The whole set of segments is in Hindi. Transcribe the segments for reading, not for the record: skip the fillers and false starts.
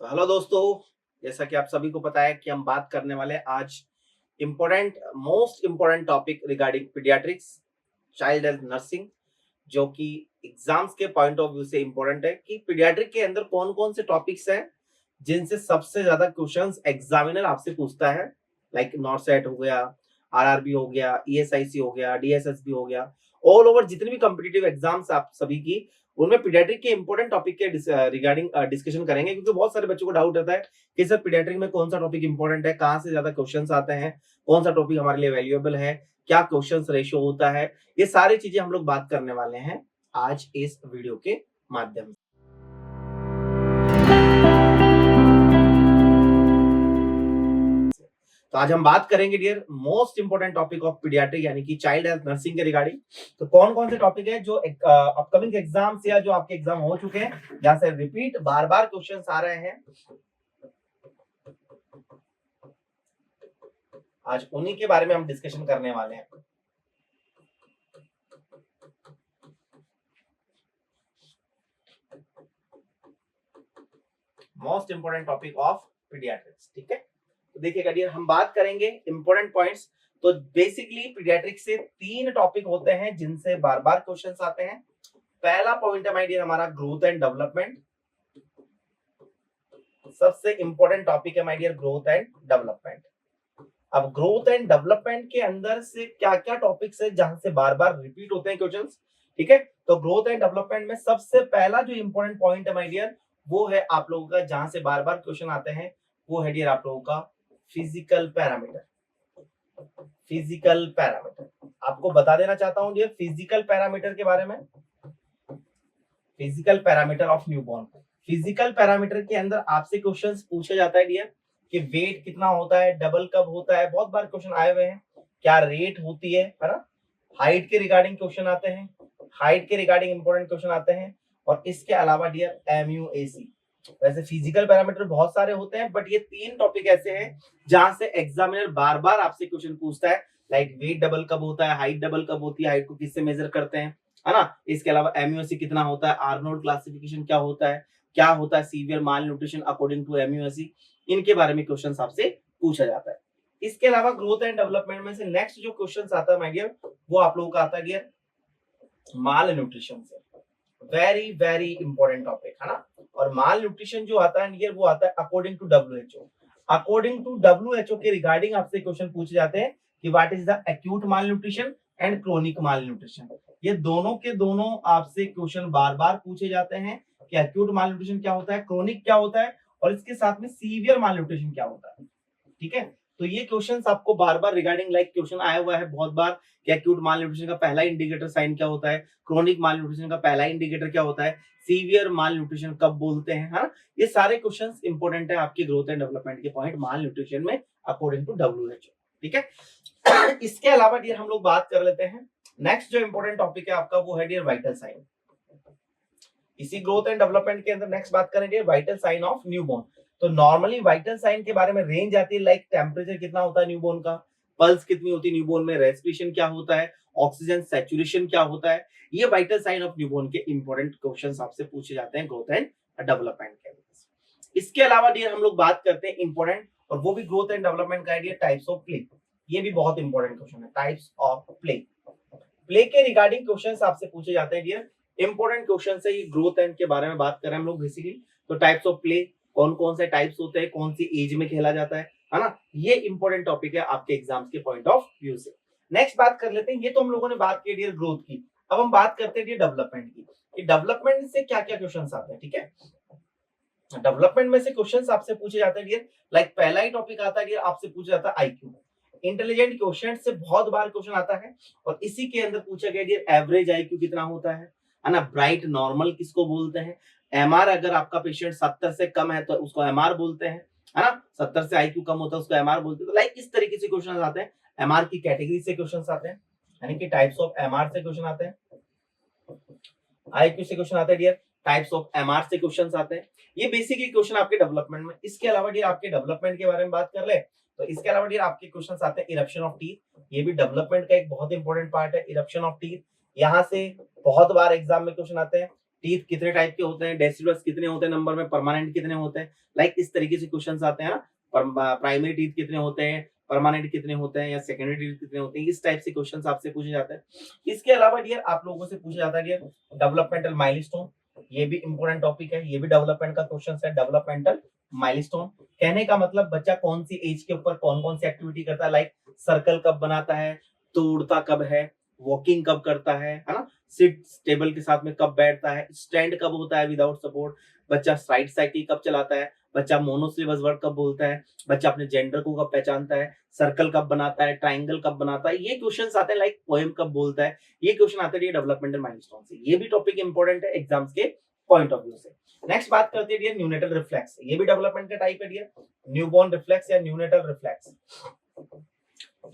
तो हेलो दोस्तों, जैसा कि आप सभी को पता है कि हम बात करने वाले हैं आज most important topic regarding paediatrics, child health nursing, जो कि एग्जाम्स के पॉइंट ऑफ व्यू से इम्पोर्टेंट है कि पीडियाट्रिक के अंदर कौन कौन से टॉपिक्स हैं जिनसे सबसे ज्यादा क्वेश्चंस एग्जामिनर आपसे पूछता है। लाइक नॉट सेट हो गया, आरआरबी हो गया, ईएसआईसी हो गया, डीएसएसबी हो गया, ऑल ओवर जितने भी कॉम्पिटिटिव एग्जाम्स आप सभी की, उनमें पीडियाट्रिक के इंपॉर्टेंट टॉपिक के रिगार्डिंग डिस्कशन करेंगे, क्योंकि बहुत सारे बच्चों को डाउट रहता है कि सर पीडियाट्रिक में कौन सा टॉपिक इंपॉर्टेंट है, कहाँ से ज्यादा क्वेश्चंस आते हैं, कौन सा टॉपिक हमारे लिए वैल्यूएबल है, क्या क्वेश्चंस रेशियो होता है। ये सारी चीजें हम लोग बात करने वाले हैं आज इस वीडियो के माध्यम से। तो आज हम बात करेंगे dear most important topic of pediatric यानी कि चाइल्ड हेल्थ नर्सिंग के रिगार्डिंग। तो कौन कौन से टॉपिक है जो अपकमिंग एग्जाम्स या जो आपके एग्जाम हो चुके हैं, जहां से रिपीट बार बार क्वेश्चंस आ रहे हैं, आज उन्हीं के बारे में हम डिस्कशन करने वाले हैं। Most important topic of paediatrics, ठीक है। तो देखिएगा डियर, हम बात करेंगे इंपोर्टेंट पॉइंट्स। तो बेसिकली पीडियाट्रिक्स से 3 टॉपिक होते हैं जिनसे बार बार क्वेश्चंस आते हैं। पहला पॉइंट है माय डियर हमारा ग्रोथ एंड डेवलपमेंट। सबसे इंपॉर्टेंट टॉपिक है my dear growth and development. अब ग्रोथ एंड डेवलपमेंट के अंदर से क्या क्या टॉपिक्स है जहां से बार बार रिपीट होते हैं क्वेश्चंस, ठीक है। तो ग्रोथ एंड डेवलपमेंट में सबसे पहला जो इंपॉर्टेंट पॉइंट है माय डियर, वो है आप लोगों का, जहां से बार बार क्वेश्चन आते हैं, वो है डियर आप लोगों का फिजिकल पैरामीटर। फिजिकल पैरामीटर आपको बता देना चाहता हूं डियर, फिजिकल पैरामीटर के बारे में। Physical parameter of newborn. Physical parameter के अंदर आपसे क्वेश्चंस पूछा जाता है डियर कि वेट कितना होता है, डबल कब होता है, बहुत बार क्वेश्चन आए हुए हैं, क्या रेट होती है ना। हाइट के रिगार्डिंग क्वेश्चन आते हैं, हाइट के रिगार्डिंग इंपॉर्टेंट क्वेश्चन आते हैं। और इसके अलावा डियर एमयूएसी। वैसे फिजिकल पैरामीटर बहुत सारे होते हैं, बट ये 3 टॉपिक ऐसे हैं जहां से एग्जामिनर बार बार आपसे क्वेश्चन पूछता है। लाइक वेट डबल कब होता है, हाइट डबल कब होती है, हाइट को किससे मेजर करते हैं, है ना। इसके अलावा एमयूएसी कितना होता है, आर्नोल्ड क्लासिफिकेशन क्या होता है severe malnutrition according to MUAC, इनके बारे में क्वेश्चन आपसे पूछा जाता है। इसके अलावा ग्रोथ एंड डेवलपमेंट में से नेक्स्ट जो क्वेश्चन आता है माय डियर, वो आप लोगों का आता है डियर माल न्यूट्रिशन से। वेरी वेरी इंपॉर्टेंट टॉपिक है ना। और माल न्यूट्रिशन जो आता है डियर, वो आता है according to WHO. According to WHO के रिगार्डिंग आपसे क्वेश्चन पूछे जाते हैं कि what is the acute malnutrition and chronic malnutrition. ये दोनों के दोनों आपसे क्वेश्चन बार बार पूछे जाते हैं कि एक्यूट माल न्यूट्रिशन क्या होता है, क्रोनिक क्या होता है, और इसके साथ में सीवियर माल न्यूट्रिशन क्या होता है, ठीक है। तो ये क्वेश्चंस आपको बार बार रिगार्डिंग लाइक क्वेश्चन आया हुआ है बहुत बार कि एक्यूट माल न्यूट्रिशन का पहला इंडिकेटर साइन क्या होता है, क्रोनिक माल न्यूट्रिशन का पहला इंडिकेटर क्या होता है, सीवियर माल न्यूट्रिशन कब बोलते हैं, है ना। ये सारे क्वेश्चंस इंपॉर्टेंट है आपके ग्रोथ एंड डेवलपमेंट के पॉइंट माल न्यूट्रिशन में अकॉर्डिंग टू डब्ल्यूएचओ, ठीक है। इसके अलावा डियर हम लोग बात कर लेते हैं, नेक्स्ट जो इंपॉर्टेंट टॉपिक है आपका, वो है डियर वाइटल साइन। इसी ग्रोथ एंड डेवलपमेंट के अंदर नेक्स्ट बात करेंगे वाइटल साइन ऑफ न्यूबॉर्न। तो नॉर्मली वाइटल साइन के बारे में रेंज आती है, लाइक टेम्परेचर कितना होता है न्यूबॉर्न का, पल्स कितनी होती है न्यूबॉर्न में, रेस्पिरेशन क्या होता है, ऑक्सीजन सैचुरेशन क्या होता है। ये वाइटल साइन ऑफ न्यूबॉर्न के इंपॉर्टेंट क्वेश्चंस आपसे पूछे जाते हैं ग्रोथ एंड डेवलपमेंट के अंदर। इसके अलावा डियर हम लोग बात करते हैं इंपॉर्टेंट, और वो भी ग्रोथ एंड डेवलपमेंट का आइडिया, टाइप्स ऑफ प्ले। ये भी बहुत इंपॉर्टेंट क्वेश्चन है, टाइप्स ऑफ प्ले। प्ले के रिगार्डिंग क्वेश्चंस आपसे पूछे जाते हैं डियर, इंपॉर्टेंट क्वेश्चन है ये। ग्रोथ एंड के बारे में बात कर रहे हैं हम लोग बेसिकली। तो टाइप्स ऑफ प्ले, कौन कौन से टाइप्स होते हैं, कौन सी एज में खेला जाता है ना। ये इंपॉर्टेंट टॉपिक है आपके एग्जाम्स के पॉइंट ऑफ व्यू से। नेक्स्ट बात कर लेते हैं, ये तो हम लोगों ने बात की डियर ग्रोथ की। अब हम बात करते हैं डियर डेवलपमेंट की, कि डेवलपमेंट से क्या क्या क्वेश्चन आते हैं, ठीक है। डेवलपमेंट में से क्वेश्चंस आपसे पूछे जाते हैं डियर, लाइक पहला ही टॉपिक आता है डियर, आपसे पूछा जाता है आईक्यू। इंटेलिजेंट क्वेश्चन से बहुत बार क्वेश्चन आता है, और इसी के अंदर पूछा गया डियर एवरेज आईक्यू कितना होता है ना। ब्राइट नॉर्मल किसको बोलते हैं, एमआर अगर आपका पेशेंट 70 से कम है तो उसको एमआर बोलते हैं, है ना। 70 से आईक्यू कम होता है उसको एमआर बोलते हैं। तो लाइक इस तरीके से क्वेश्चन आते हैं, एमआर की कैटेगरी से क्वेश्चन आते हैं, यानी कि टाइप्स ऑफ एमआर से क्वेश्चन आते हैं, आईक्यू से क्वेश्चन आते हैं डियर, टाइप्स ऑफ एमआर से क्वेश्चंस आते हैं। ये बेसिकली क्वेश्चन आपके डेवलपमेंट में। इसके अलावा डियर आपके डेवलपमेंट के बारे में बात कर ले, तो इसके अलावा डियर आपके क्वेश्चंस आते हैं इरप्शन ऑफ टीथ। ये भी डेवलपमेंट का एक बहुत इंपॉर्टेंट पार्ट है, इरप्शन ऑफ टीथ। यहाँ से बहुत बार एग्जाम में क्वेश्चन आते हैं टीथ कितने टाइप के होते हैं, डेसिडुअस कितने होते हैं नंबर में, परमानेंट कितने होते हैं, लाइक इस तरीके से क्वेश्चंस आते हैं ना। प्राइमरी टीथ कितने होते हैं, परमानेंट कितने होते हैं, या सेकेंडरी टीथ कितने होते हैं, इस टाइप से क्वेश्चंस आपसे पूछे जाते हैं। इसके अलावा डियर आप लोगों से पूछा जाता है डियर डेवलपमेंटल माइलस्टोन, ये भी इंपॉर्टेंट टॉपिक है, ये भी डेवलपमेंट का क्वेश्चन है। डेवलपमेंटल माइलस्टोन कहने का मतलब बच्चा कौन सी एज के ऊपर कौन कौन सी एक्टिविटी करता है, लाइक सर्कल कब बनाता है, तोड़ता कब है, वॉकिंग कब करता है ना, सिट टेबल के साथ में कब बैठता है, स्टैंड कब होता है विदाउट सपोर्ट, बच्चा साइड साइकिल कब चलाता है, बच्चा मोनोसिलेबस वर्ड कब बोलता है, बच्चा अपने जेंडर को कब पहचानता है, सर्कल कब बनाता है, ट्राइंगल कब बनाता है, ये क्वेश्चंस आते हैं। लाइक पोएम कब बोलता है, ये क्वेश्चन आते हैं डेवलपमेंटल माइलस्टोन से। ये भी टॉपिक इंपॉर्टेंट है एग्जाम्स के पॉइंट ऑफ व्यू से। नेक्स्ट बात करते हैं डियर न्यूनेटल रिफ्लेक्स, ये भी डेवलपमेंट का टाइप है डियर, न्यूबॉर्न रिफ्लेक्स या न्यूनेटल रिफ्लेक्स,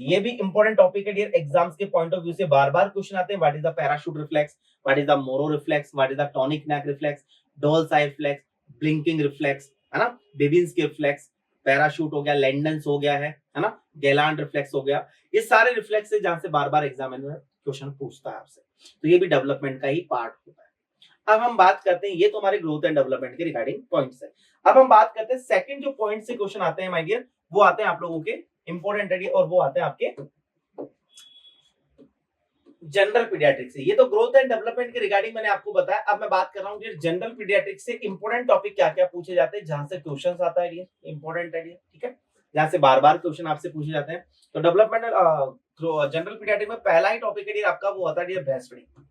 ये भी इंपॉर्टेंट टॉपिक है डियर एग्जाम्स के पॉइंट ऑफ व्यू से। बार बार क्वेश्चन आते हैं, what is the parachute reflex, what is the Moro reflex, what is the tonic neck reflex, dolls I reflex, blinking reflex, है ना, बेबिंस के रिफ्लेक्स, पैराशूट हो गया, लेंडन्स हो गया है ना, गेलांड रिफ्लेक्स हो गया, ये सारे रिफ्लेक्स है जहां से बार बार एग्जाम में क्वेश्चन पूछता है आपसे, तो ये भी डेवलपमेंट का ही पार्ट होता है। अब हम बात करते हैं, ये तो हमारे ग्रोथ एंड डेवलपमेंट के रिगार्डिंग पॉइंट्स है। अब हम बात करते हैं सेकंड जो पॉइंट से क्वेश्चन आते हैं माय डियर, वो आते हैं आप लोगों के इंपॉर्टेंट है और वो आते हैं आपके जनरल पीडियाट्रिक्स से। ये तो ग्रोथ एंड डेवलपमेंट के रिगार्डिंग मैंने आपको बताया। अब मैं बात कर रहा हूँ जनरल पीडियाट्रिक्स से इंपॉर्टेंट टॉपिक क्या क्या पूछे जाते हैं, जहां से क्वेश्चंस आता है ये इंपॉर्टेंट है ये, ठीक है, जहां से बार बार क्वेश्चन आपसे पूछे जाते हैं। तो डेवलपमेंटल जनरल पीडियाट्रिक में पहला ही टॉपिक है आपका, वो आता है ब्रेस्ट फीडिंग।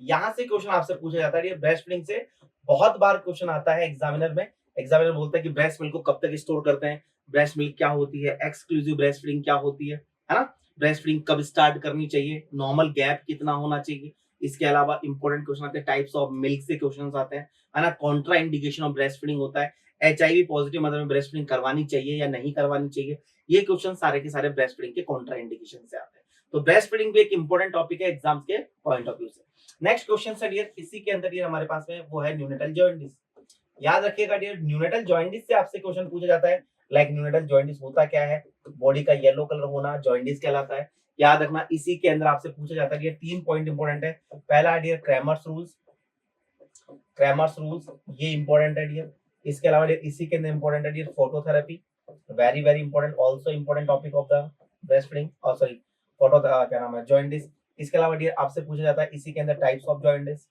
यहाँ से क्वेश्चन आपसे पूछा जाता है ब्रेस्ट फीडिंग से बहुत बार क्वेश्चन आता है एग्जामिनर में। एग्जामिनर बोलता है कि ब्रेस्ट मिल्क को कब तक स्टोर करते हैं, ब्रेस्ट मिल्क क्या होती है, एक्सक्लूसिव ब्रेस्ट फीडिंग क्या होती है ना, ब्रेस्ट फीडिंग कब स्टार्ट करनी चाहिए, नॉर्मल गैप कितना होना चाहिए। इसके अलावा इंपॉर्टेंट क्वेश्चन आते हैं टाइप्स ऑफ मिल्क से क्वेश्चन आते हैं, है ना, Contra indication of breast feeding होता है, एचआईवी पॉजिटिव मदर में ब्रेस्ट फीडिंग करवानी चाहिए या नहीं करवानी चाहिए। ये क्वेश्चन सारे के सारे ब्रेस्ट फीडिंग के कॉन्ट्रा इंडिकेशन से आते हैं। तो ब्रेस्ट फीडिंग भी एक इंपॉर्टेंट टॉपिक है एग्जाम्स के पॉइंट ऑफ व्यू से। नेक्स्ट क्वेश्चन है डियर, इसी के अंदर डियर हमारे पास में वो है न्यूनेटल जॉइंटिस। याद रखिएगा डियर, न्यूनेटल जॉइंटिस से आपसे क्वेश्चन पूछा जाता है। लाइक न्यूनेटल जॉइंटिस होता क्या है, बॉडी का येलो कलर होना जॉइंटिस कहलाता है। याद रखना, इसी के अंदर आपसे पूछा जाता है डियर, 3 पॉइंट इंपॉर्टेंट है। पहला dear Kramer's rules, Kramer's rules ये इंपॉर्टेंट है डियर। इसके अलावा डियर इसी के अंदर इंपॉर्टेंट है dear phototherapy, very very important, also important topic of the breast feeding, और सॉरी फोटो क्या नाम है, जॉइंटिस। इसके अलावा डियर आपसे पूछा जाता है इसी के अंदर types of jaundice,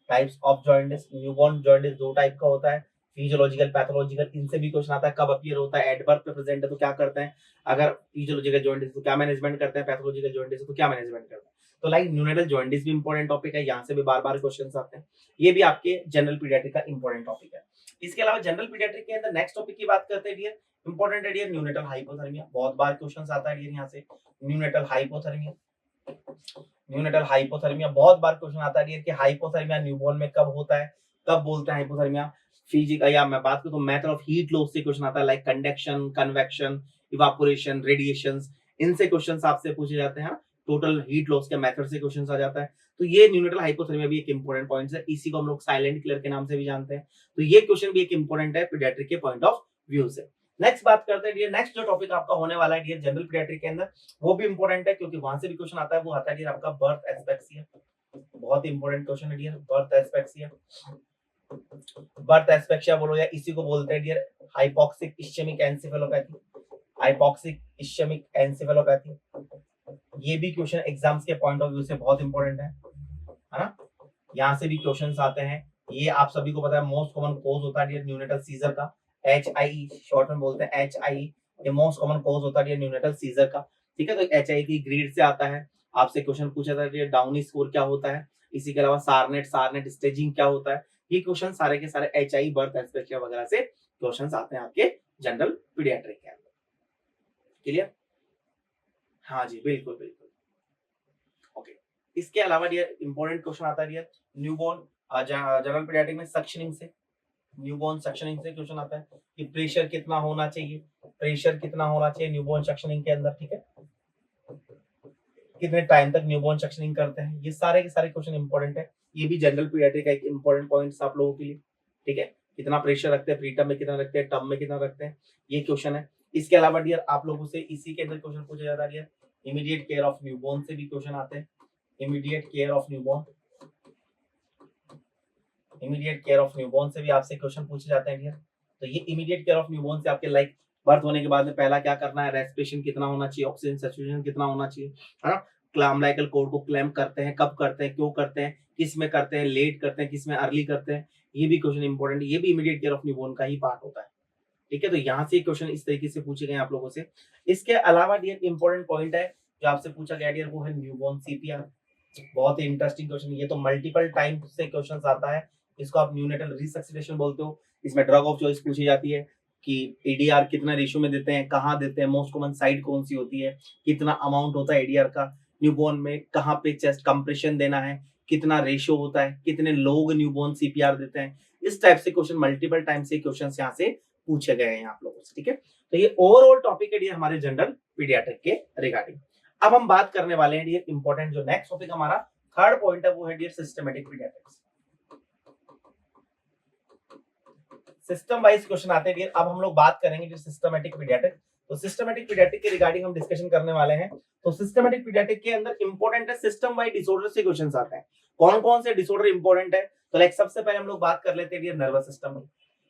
types of jaundice. Newborn jaundice 2 type का होता है, फिजियोलॉजिकल पैथोलॉजिकल, इनसे भी क्वेश्चन आता है। कब अपीयर होता है, एट बर्थ पे प्रेजेंट है तो क्या करते हैं, अगर फिजियोलॉजिकल जॉइंटिस तो क्या मैनेजमेंट करते हैं, पैथोलॉजिकल जॉइंटिस तो क्या मैनेजमेंट करते हैं। तो लाइक न्यूनेटल जॉइंटिस भी इंपॉर्टेंट टॉपिक है, यहाँ से भी बार बार क्वेश्चन आते हैं। ये भी आपके जनरल पीडियाट्रिक का इंपॉर्टेंट टॉपिक है। इसके अलावा जनरल पीडियाट्रिक के अंदर नेक्स्ट टॉपिक की बात करते हैं डियर, इंपॉर्टेंट है डियर न्यूनेटल हाइपोथर्मिया। बहुत बार क्वेश्चन आता है डियर यहाँ से, न्यूनेटल हाइपोथर्मिया, न्यूनेटल हाइपोथर्मिया बहुत बार क्वेश्चन आता है कि हाइपोथर्मिया न्यूबॉर्न में कब होता है, कब बोलते हैं हाइपोथर्मिया। फिजिकल या मैं बात करूं तो मेथड ऑफ हीट लॉस से क्वेश्चन आता है, like conduction, convection, evaporation, radiations, इनसे क्वेश्चंस आपसे पूछे जाते हैं। टोटल हीट लॉस के मेथड से क्वेश्चंस आ जाता है। तो ये न्यूनेटल हाइपोथर्मिया भी एक इंपॉर्टेंट पॉइंट है, इसी को हम लोग साइलेंट किलर के नाम से भी जानते हैं। तो ये क्वेश्चन भी एक इंपॉर्टेंट है पीडियाट्रिक के पॉइंट ऑफ व्यू से। नेक्स्ट बात करते हैं डियर, नेक्स्ट जो टॉपिक आपका होने वाला है डियर जनरल पीडियाट्रिक के अंदर, वो भी इंपॉर्टेंट है क्योंकि वहां से भी क्वेश्चन आता है। वो आता है डियर आपका बर्थ एस्पेक्सिया, बहुत ही इंपॉर्टेंट क्वेश्चन है dear, birth asphyxia. Birth asphyxia बोलो या इसी को बोलते हैं dear hypoxic ischemic encephalopathy, hypoxic ischemic encephalopathy. ये भी क्वेश्चन एग्जाम्स के पॉइंट ऑफ व्यू से बहुत इंपॉर्टेंट है ना, यहाँ से भी क्वेश्चंस आते हैं। ये आप सभी को पता है मोस्ट कॉमन कॉज होता है डियर न्यूनेटल सीजर का, HIE शॉर्ट में बोलते हैं HIE, ये मोस्ट कॉमन कॉज होता है न्यूनेटल सीजर का, ठीक है। तो HIE की ग्रेड से आता है, आपसे क्वेश्चन पूछा था कि डाउनी स्कोर क्या होता है, इसी के अलावा सारनेट, सारनेट स्टेजिंग क्या होता है। ये क्वेश्चन सारे के सारे HIE बर्थ एस्पेक्सिया वगैरह से क्वेश्चंस आते हैं आपके जनरल पीडियाट्रिक के अंदर। क्लियर? हाँ जी बिल्कुल बिल्कुल। ओके, इसके अलावा डियर इंपॉर्टेंट क्वेश्चन आता है डियर न्यूबॉर्न जनरल पीडियाट्रिक में सक्शनिंग से, न्यूबॉर्न सक्शनिंग से क्वेश्चन आता है कि प्रेशर कितना होना चाहिए, प्रेशर कितना होना चाहिए न्यूबॉर्न सक्शनिंग के अंदर, ठीक है, कितने टाइम तक न्यूबॉर्न सक्शनिंग करते हैं। ये सारे के सारे क्वेश्चन इंपॉर्टेंट है। ये भी जनरल पीडियाट्रिक का एक इंपॉर्टेंट पॉइंट्स आप लोगों के लिए, ठीक है, कितना प्रेशर रखते हैं, प्रीटर्म में कितना रखते हैं, टर्म में कितना रखते हैं, ये क्वेश्चन है। इसके अलावा डियर आप लोगों से इसी के अंदर क्वेश्चन पूछा जाता है dear immediate care of newborn से भी क्वेश्चन आते हैं, immediate care of newborn, immediate care of newborn से भी आपसे क्वेश्चन पूछे जाते हैं डियर। तो ये इमीडिएट केयर ऑफ न्यूबॉर्न से आपके लाइक बर्थ होने के बाद में पहला क्या करना है, रेस्पिरेशन कितना होना चाहिए, ऑक्सीजन सैचुरेशन कितना होना चाहिए, है ना। अम्बिलिकल कोड को क्लैम्प करते हैं, कब करते हैं, क्यों करते हैं, किस में करते हैं, लेट करते हैं, किस में अर्ली करते हैं, ये भी क्वेश्चन इंपॉर्टेंट है। ये भी इमीडिएट केयर ऑफ न्यूबॉर्न का ही पार्ट होता है। ठीक है, तो यहाँ से क्वेश्चन इस तरीके से पूछे गए आप लोगों से। इसके अलावा डियर इंपॉर्टेंट पॉइंट है जो आपसे पूछा गया डियर, वो है न्यूबॉर्न सीपीआर। बहुत ही इंटरेस्टिंग क्वेश्चन, ये तो मल्टीपल टाइम से क्वेश्चन आता है। इसको आप न्यूनेटल रिसक्सिटेशन बोलते हो। इसमें ड्रग ऑफ चॉइस पूछी जाती है कि एडीआर कितना रेशियो में देते हैं, कहाँ देते हैं, मोस्ट कॉमन साइट कौन सी होती है, कितना अमाउंट होता है एडीआर का न्यूबॉर्न में, कहाँ पे चेस्ट कंप्रेशन देना है, कितना रेशियो होता है, कितने लोग न्यूबॉर्न सीपीआर देते हैं। इस टाइप से क्वेश्चन मल्टीपल टाइम से क्वेश्चन यहाँ से पूछे गए हैं आप लोगों से। ठीक है, तो ये ओवरऑल टॉपिक है डियर हमारे जनरल पीडियाट्रिक के रिगार्डिंग। अब हम बात करने वाले हैं डियर इंपॉर्टेंट जो नेक्स्ट टॉपिक हमारा थर्ड पॉइंट है, वो है dear systematic pediatrics. System wise question आते हैं डियर। अब हम लोग बात करेंगे डियर सिस्टमैटिक पीडियाट्रिक। तो सिस्टमैटिक पीडियाट्रिक के रिगार्डिंग हम डिस्कशन करने वाले हैं। तो सिस्टमैटिक पीडियाट्रिक के अंदर इंपॉर्टेंट है सिस्टम वाइज डिसऑर्डर से क्वेश्चंस आते हैं। कौन कौन से डिसऑर्डर इंपॉर्टेंट है, तो लाइक सबसे पहले हम लोग बात कर लेते हैं डियर नर्वस सिस्टम।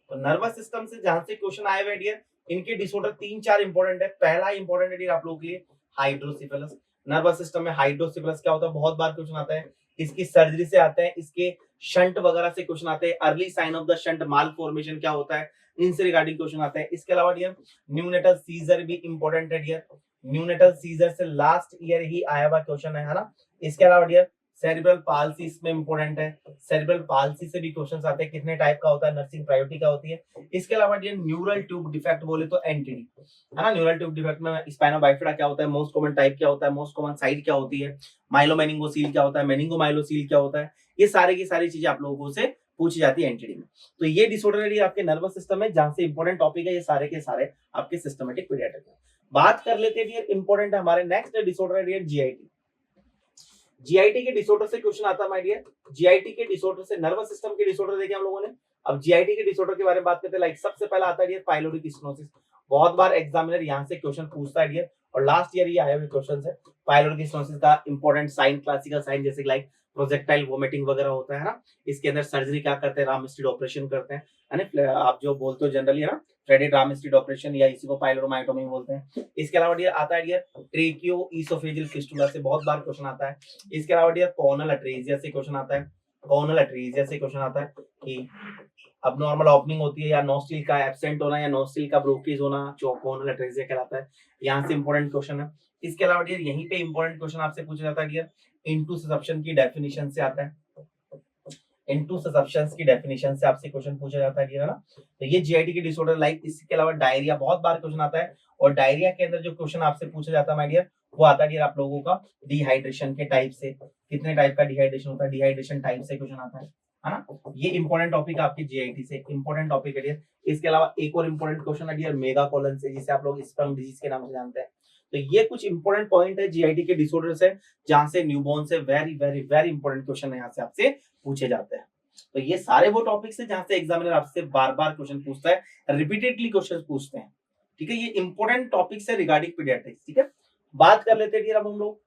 तो नर्वस सिस्टम से जहां से क्वेश्चन आए हुए डियर, इनके डिसऑर्डर 3-4 इंपॉर्टेंट है। पहला इंपॉर्टेंट है डियर आप लोगों के लिए हाइड्रोसिफेलस। नर्वस सिस्टम में हाइड्रोसिफेलस क्या होता है, बहुत बार क्वेश्चन आता है। इसकी सर्जरी से आते हैं, इसके शंट वगैरह से क्वेश्चन आते हैं। Early sign of the shunt malformation क्या होता है, इनसे रिगार्डिंग क्वेश्चन आते हैं। इसके अलावा डियर न्यूनेटल सीजर भी इंपॉर्टेंट है डियर। न्यूनेटल सीजर से लास्ट ईयर ही आया हुआ क्वेश्चन है ना। इसके अलावा डियर सेरिब्रल पाल्सी इसमें इंपॉर्टेंट है। सेरिब्रल पाल्सी से भी क्वेश्चंस आते हैं, कितने टाइप का होता है, नर्सिंग प्रायोरिटी क्या होती है। इसके अलावा डियर न्यूरल ट्यूब डिफेक्ट बोले तो एनटीडी है ना। न्यूरल ट्यूब डिफेक्ट में स्पाइनो बाइफिडा क्या होता है, मोस्ट कॉमन टाइप क्या होता है, मोस्ट कॉमन साइट क्या होती है, माइलोमेनिंगोसील क्या होता है, मेनिंगोमाइलोसील क्या होता है, ये सारे की सारी चीजें आप लोगों से पूछी जाती है एनटीडी में। तो ये डिसऑर्डर आपके नर्वस सिस्टम में जहां से इंपॉर्टेंट टॉपिक है, ये सारे के सारे आपके सिस्टमेटिक पीडियाट्रिक में। बात कर लेते हैं डियर इंपॉर्टेंट है हमारे नेक्स्ट डिसऑर्डर है डियर जीआईटी। जीआईटी के डिसऑर्डर से क्वेश्चन आता है माय डियर। जीआईटी के डिसऑर्डर से नर्वस सिस्टम के डिसऑर्डर देखे हम लोगों ने। अब जीआईटी के डिसऑर्डर के बारे में बात करते हैं। लाइक सबसे पहला आता है डियर पाइलोरिक स्टेनोसिस। बहुत बार एग्जामिनर यहां से क्वेश्चन पूछता है डियर, और लास्ट ईयर ये आए हुए क्वेश्चन है। पाइलोरिक स्टेनोसिस का इंपॉर्टेंट साइन, क्लासिकल साइन जैसे लाइक प्रोजेक्टाइल वोमिटिंग वगैरह होता है ना। इसके अंदर सर्जरी क्या करते हैं, रामस्टीड ऑपरेशन करते हैं, है ना। आप जो बोलते हो जनरली है ना, थ्रेडेड रामस्टीड ऑपरेशन, या इसी को पाइलोरोमाइटोमी बोलते हैं। इसके अलावा डियर आता है डियर ट्रेकियो इसोफेजियल फिस्टुला से बहुत बार क्वेश्चन आता है। इसके अलावा डियर कॉर्नल अट्रेजिया से क्वेश्चन आता है। कॉर्नल अट्रेजिया से क्वेश्चन आता है कि अब नॉर्मल ओपनिंग होती है, या नोस्ट्रिल का एब्सेंट होना, या नोस्ट्रिल का ब्रोकेज होना, जो कॉर्नल अट्रेजिया कहलाता है। यहाँ से इंपॉर्टेंट क्वेश्चन है। इसके अलावा डियर यहीं पे इंपॉर्टेंट क्वेश्चन आपसे पूछा जाता है डियर इनटू ससेप्शन की डेफिनेशन से आता है। इनटू ससेप्शंस की डेफिनेशन से आपसे क्वेश्चन पूछा जाता है डियर, है ना। तो ये जीआईटी के डिसऑर्डर लाइक। इसके अलावा डायरिया बहुत बार क्वेश्चन आता है, और डायरिया के अंदर जो क्वेश्चन आपसे पूछा जाता है माय डियर, वो आता है डियर आप लोगों का डिहाइड्रेशन के टाइप से। कितने टाइप का डिहाइड्रेशन होता है, डिहाइड्रेशन टाइप से क्वेश्चन आता है ना। ये इंपॉर्टेंट टॉपिक आपके जीआईटी से इंपॉर्टेंट टॉपिक है डियर। इसके अलावा एक और इंपॉर्टेंट क्वेश्चन है डियर मेगा कोलन से, जिसे आप लोग स्पर्म डिजीज के नाम से जानते हैं। तो ये कुछ इंपॉर्टेंट पॉइंट है जीआईटी के डिसऑर्डर से, जहां से न्यूबॉर्न से very very very important question यहाँ से आपसे पूछे जाते हैं। तो ये सारे वो टॉपिक्स है जहां से एग्जामिनर आपसे बार बार क्वेश्चन पूछता है, रिपीटेडली क्वेश्चन पूछते हैं। ठीक है, ये इंपॉर्टेंट टॉपिक्स है रिगार्डिंग पीडियाट्रिक्स। ठीक है, बात कर लेते हैं अब हम लोग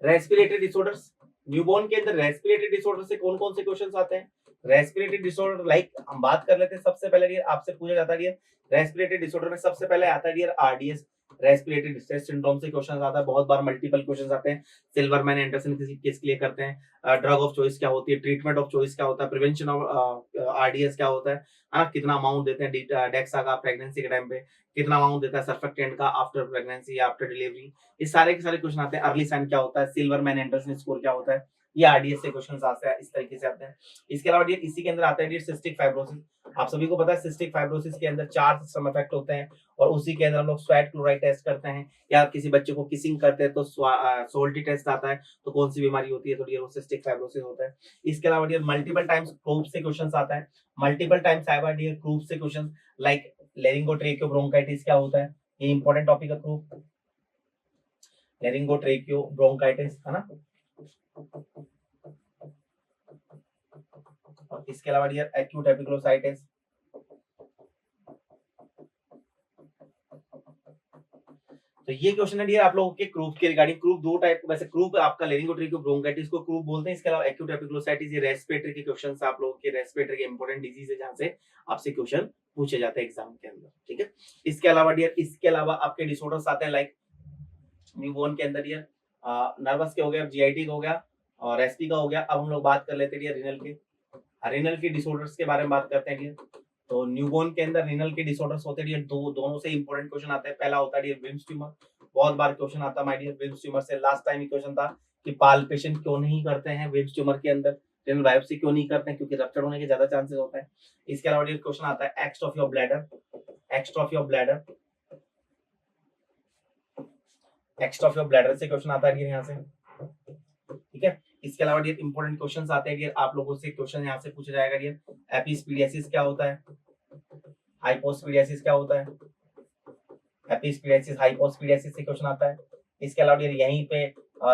रेस्पिरेटरी डिसऑर्डर्स। न्यूबॉर्न के अंदर रेस्पिरेटरी डिसऑर्डर से कौन कौन से क्वेश्चंस आते हैं। रेस्पिरेटरी डिसऑर्डर लाइक हम बात कर लेते हैं। सबसे पहले डियर आपसे पूछा जाता है डियर रेस्पिरेटरी डिसऑर्डर में सबसे पहले आता है dear RDS, respiratory distress syndrome से क्वेश्चन आता है। बहुत बार मल्टीपल क्वेश्चन आते हैं। सिल्वरमैन एंडरसन किसके लिए करते हैं, ड्रग ऑफ चॉइस क्या होती है, ट्रीटमेंट ऑफ चॉइस क्या होता है, प्रिवेंशन ऑफ आरडीएस क्या होता है ना, कितना अमाउंट देते हैं डेक्सा का प्रेगनेंसी के टाइम पे, कितना अमाउंट देता है सर्फेक्टेंट का आफ्टर प्रेगनेंसी या आफ्टर डिलीवरी। ये सारे के सारे क्वेश्चन आते हैं। अर्ली साइन क्या होता है, सिल्वरमैन एंडरसन स्कोर क्या होता है, ये आरडीएस से क्वेश्चंस आते हैं, इस तरीके से आते हैं। इसके अलावा डियर इसी के अंदर आता है डियर सिस्टिक फाइब्रोसिस। आप सभी को पता है सिस्टिक फाइब्रोसिस के अंदर 4 सिस्टम इफेक्ट होते हैं, और उसी के अंदर हम लोग स्वेट क्लोराइड टेस्ट करते हैं, या किसी बच्चे को किसिंग करते हैं तो सोल्टी टेस्ट आता है, तो कौन सी बीमारी होती है, तो डियर वो सिस्टिक फाइब्रोसिस होता है। इसके अलावा डियर मल्टीपल टाइम्स क्रूप से क्वेश्चंस आता है। मल्टीपल टाइम्स आया डियर क्रूप से क्वेश्चंस लाइक लेरिंगोट्रेकियो ब्रोंकाइटिस क्या होता है, ये इंपॉर्टेंट टॉपिक है क्रूप। लेरिंगोट्रेकियो ब्रोंकाइटिस है ना। और इसके अलावा डियर एक्यूट एपिग्लोसाइटिस। तो ये क्वेश्चन है डियर आप लोगों के क्रूप के रिगार्डिंग। क्रूप दो टाइप, वैसे क्रूप आपका लेरिंगोट्रैकियो ब्रोंकाइटिस को क्रूप बोलते हैं। इसके अलावा एक्यूट एपिग्लोसाइटिस, ये रेस्पिरेटरी के क्वेश्चंस आप लोगों के रेस्पिरेटरी के इंपॉर्टेंट डिजीज है जहां से आपसे क्वेश्चन पूछे जाते हैं एग्जाम के अंदर, ठीक है। इसके अलावा डियर, इसके अलावा आपके डिसऑर्डर्स आते हैं लाइक न्यूबॉर्न के अंदर डियर नर्वस के हो गया, जीआईटी का हो गया और एसपी का हो गया। अब हम लोग बात कर लेते हैं डियर रीनल के डिसऑर्डर्स के बारे में बात करते हैं डियर। तो न्यूबॉर्न के अंदर रीनल के डिसऑर्डर्स होते हैं डियर, दोनों से इंपॉर्टेंट क्वेश्चन आता है। पहला होता है डियर विम्स ट्यूमर, बहुत बार क्वेश्चन आता है माय डियर विम्स ट्यूमर से। लास्ट टाइम ही क्वेश्चन था कि पाल्पेशन क्यों नहीं करते हैं विम्स ट्यूमर के अंदर, रीनल बायोप्सी क्यों नहीं करते हैं, क्योंकि रप्चर होने के ज्यादा चांसेस होता है। इसके अलावा डियर क्वेश्चन आता है एक्स्ट्रा ऑफ ब्लैडर, से क्वेश्चन आता है डियर यहाँ से, ठीक है। इसके अलावा डियर इंपॉर्टेंट क्वेश्चंस आते हैं डियर आप लोगों से, क्वेश्चन यहाँ से पूछा जाएगा डियर एपिस्पीडियासिस क्या होता है, हाइपोस्पीडियासिस क्या होता है, एपिस्पीडियासिस हाइपोस्पीडियासिस से क्वेश्चन आता है। इसके अलावा डियर यहीं पे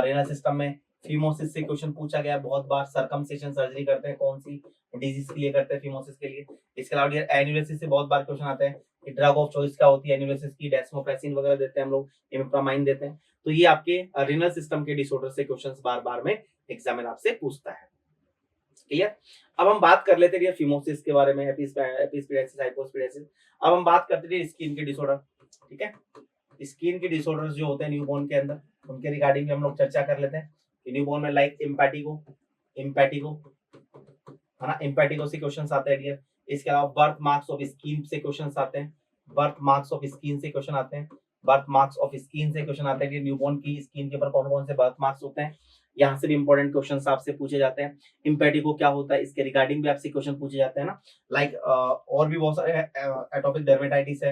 रेनल सिस्टम में फीमोसिस से क्वेश्चन पूछा गया बहुत बार। सर्कमसिशन सर्जरी करते हैं कौन सी डिजीज के लिए करते हैं, फीमोसिस के लिए। इसके अलावा डियर एन्यूरेसिस से बहुत बार क्वेश्चन आते हैं कि ड्रग ऑफ चॉइस क्या होती है एन्यूरेसिस की, डेस्मोप्रेसिन वगैरह देते हैं हम लोग, इमिप्रामाइन देते हैं। तो ये आपके रेनल सिस्टम के डिसऑर्डर से क्वेश्चंस बार-बार में एग्जामिनर आपसे पूछता है, क्लियर। अब हम बात कर लेते हैं फीमोसिस के बारे में, एपिस्पीडियासिस हाइपोस्पीडियासिस। अब हम बात करते हैं स्किन के डिसऑर्डर, ठीक है। स्किन के डिसऑर्डर्स जो होते हैं न्यूबॉर्न के अंदर, उनके रिगार्डिंग हम लोग चर्चा कर लेते हैं कि न्यूबॉर्न में लाइक इम्पैटिगो है ना, इम्पैटिगो से क्वेश्चंस आते हैं डियर। इसके अलावा बर्थ मार्क्स ऑफ स्किन से क्वेश्चंस आते हैं, बर्थ मार्क्स ऑफ स्किन से क्वेश्चन आते हैं न्यूबॉर्न की स्किन के ऊपर कौन कौन से बर्थ मार्क्स होते हैं, यहाँ से भी इंपॉर्टेंट क्वेश्चंस आपसे पूछे जाते हैं। इम्पैटिगो क्या होता है इसके रिगार्डिंग भी आपसे क्वेश्चन पूछे जाते हैं ना, लाइक और भी बहुत सारे एटोपिक डर्मेटाइटिस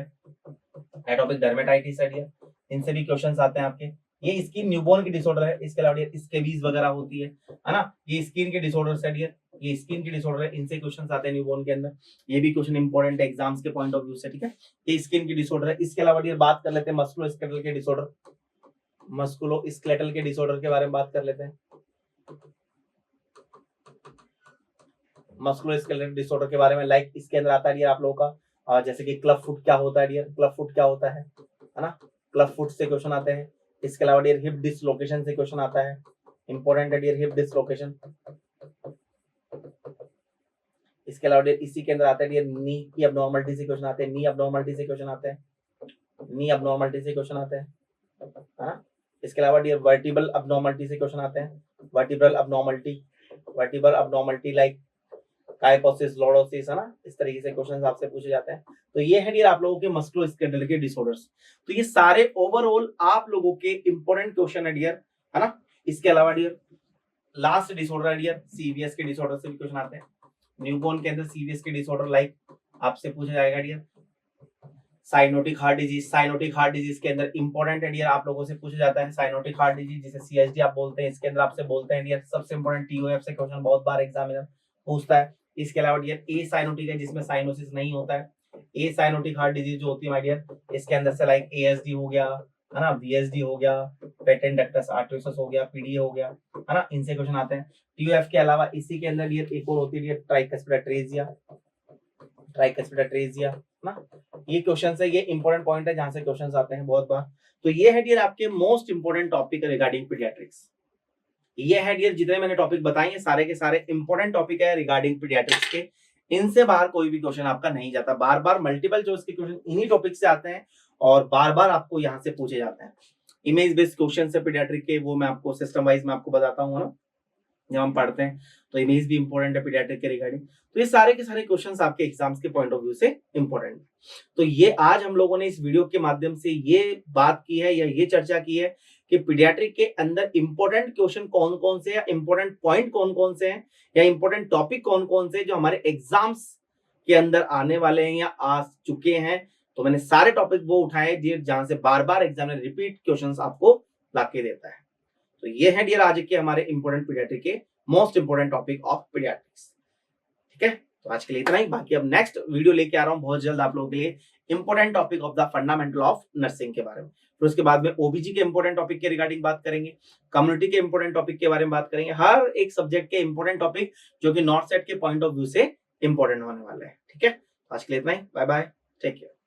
है डियर, इनसे भी क्वेश्चंस आते हैं आपके। ये स्किन न्यूबॉर्न की डिसऑर्डर है। इसके अलावा स्केबीज वगैरह होती है ना, ये स्किन के डिसऑर्डर है डियर, ये स्किन की डिसऑर्डर है, इनसे क्वेश्चंस आते हैं न्यूबॉर्न के अंदर। ये भी क्वेश्चन इंपॉर्टेंट है एग्जाम्स के पॉइंट ऑफ व्यू से, ठीक है। ये स्किन की डिसऑर्डर है। इसके अलावा डियर बात कर लेते हैं मस्कुलोस्केलेटल के डिसऑर्डर के बारे में बात कर लेते हैं। मस्कुलोस्केलेटल डिसऑर्डर के बारे में लाइक इसके अंदर आता है डियर आप लोगों का जैसे कि क्लब फुट क्या होता है डियर, क्लब फुट है ना, क्लब फुट से क्वेश्चन आते हैं। इसके अलावा डियर हिप डिसलोकेशन से क्वेश्चन आता है, इंपॉर्टेंट है डियर हिप डिसलोकेशन। इसके अलावा डियर इसी के अंदर आता है डियर नी की अबनॉर्मलिटी से क्वेश्चन आते हैं, नी अबनॉर्मलिटी से क्वेश्चन आते हैं, है ना। इसके अलावा डियर वर्टिब्रल अबनॉर्मलिटी से क्वेश्चन आते हैं, वर्टिब्रल अबनॉर्मलिटी लाइक काइकोसिस, लॉर्डोसिस, है ना, इस तरीके से क्वेश्चंस आपसे पूछे जाते हैं। तो ये है डियर आप लोगों के मस्कुलोस्केलेटल के डिसऑर्डर्स। तो ये सारे ओवरऑल आप लोगों के इंपॉर्टेंट क्वेश्चन है डियर, है ना। इसके अलावा डियर लास्ट डिसऑर्डर है डियर सीवीएस के डिसऑर्डर से भी क्वेश्चन आते हैं। न्यूबॉर्न के अंदर सीवीएस के डिसऑर्डर लाइक आपसे पूछा जाएगा डियर साइनोटिक हार्ट डिजीज के अंदर इंपॉर्टेंट है डियर आप लोगों से पूछा जाता है साइनोटिक हार्ट डिजीज, जिसे सीएचडी आप बोलते हैं। इसके अंदर आपसे बोलते हैं डियर सबसे इंपॉर्टेंट टीओएफ से क्वेश्चन बहुत बार एग्जामिनर पूछता है। इसके अलावा डियर ए साइनोटिक है जिसमें साइनोसिस नहीं होता है, ए साइनोटिक हार्ट डिजीज जो होती है माय डियर, इसके अंदर से लाइक एएसडी हो गया, है ना, वीएसडी हो गया, पेटेंट डक्टस आर्टरियोसिस हो गया, पीडीए हो गया, है ना, इनसे क्वेश्चन आते हैं। टीओएफ के अलावा इसी के अंदर डियर एक और होती है डियर ट्राइकस्पिड अट्रेसिया, ना, ये क्वेश्चन है, ये इंपॉर्टेंट पॉइंट है जहां से क्वेश्चंस आते हैं बहुत बार। तो ये है डियर आपके most important topic regarding paediatrics. ये है डियर जितने मैंने टॉपिक बताए सारे के सारे इंपॉर्टेंट टॉपिक है रिगार्डिंग पीडियाट्रिक्स के, इनसे बाहर कोई भी क्वेश्चन आपका नहीं जाता। बार बार मल्टीपल चॉइस के क्वेश्चन इन्हीं टॉपिक से आते हैं और बार बार आपको यहाँ से पूछे जाते हैं। इमेज बेस्ड क्वेश्चन है पीडियाट्रिक के, वो मैं आपको सिस्टम वाइज में आपको बताता हूँ ना जब हम पढ़ते हैं, तो इमेज भी इंपॉर्टेंट है पीडियाट्रिक के रिगार्डिंग। तो ये सारे के सारे क्वेश्चंस आपके एग्जाम्स के पॉइंट ऑफ व्यू से इंपॉर्टेंट है। तो ये आज हम लोगों ने इस वीडियो के माध्यम से ये बात की है या ये चर्चा की है कि पीडियाट्रिक के अंदर इंपॉर्टेंट क्वेश्चन कौन कौन से या इंपॉर्टेंट पॉइंट कौन कौन से हैं या इंपॉर्टेंट टॉपिक कौन कौन से जो हमारे एग्जाम्स के अंदर आने वाले हैं या आ चुके हैं। तो मैंने सारे टॉपिक वो उठाए जहां से बार बार एग्जामिनर रिपीट क्वेश्चंस आपको लाके देता है। तो ये है डियर आज के हमारे इंपॉर्टेंट पीडियाट्रिक के most important topic of paediatrics, ठीक है। तो आज के लिए इतना ही, बाकी अब नेक्स्ट वीडियो लेके आ रहा हूँ बहुत जल्द आप लोगों के लिए important topic of the fundamental of nursing के बारे में। फिर उसके बाद में ओबीजी के इंपॉर्टेंट टॉपिक के रिगार्डिंग बात करेंगे, कम्युनिटी के इंपॉर्टेंट टॉपिक के बारे में बात करेंगे, हर एक सब्जेक्ट के इंपॉर्टेंट टॉपिक जो कि नॉर्थ सेट के पॉइंट ऑफ व्यू से इंपॉर्टेंट होने वाले हैं, ठीक है। आज के लिए इतना ही, बाय बाय, टेक केयर।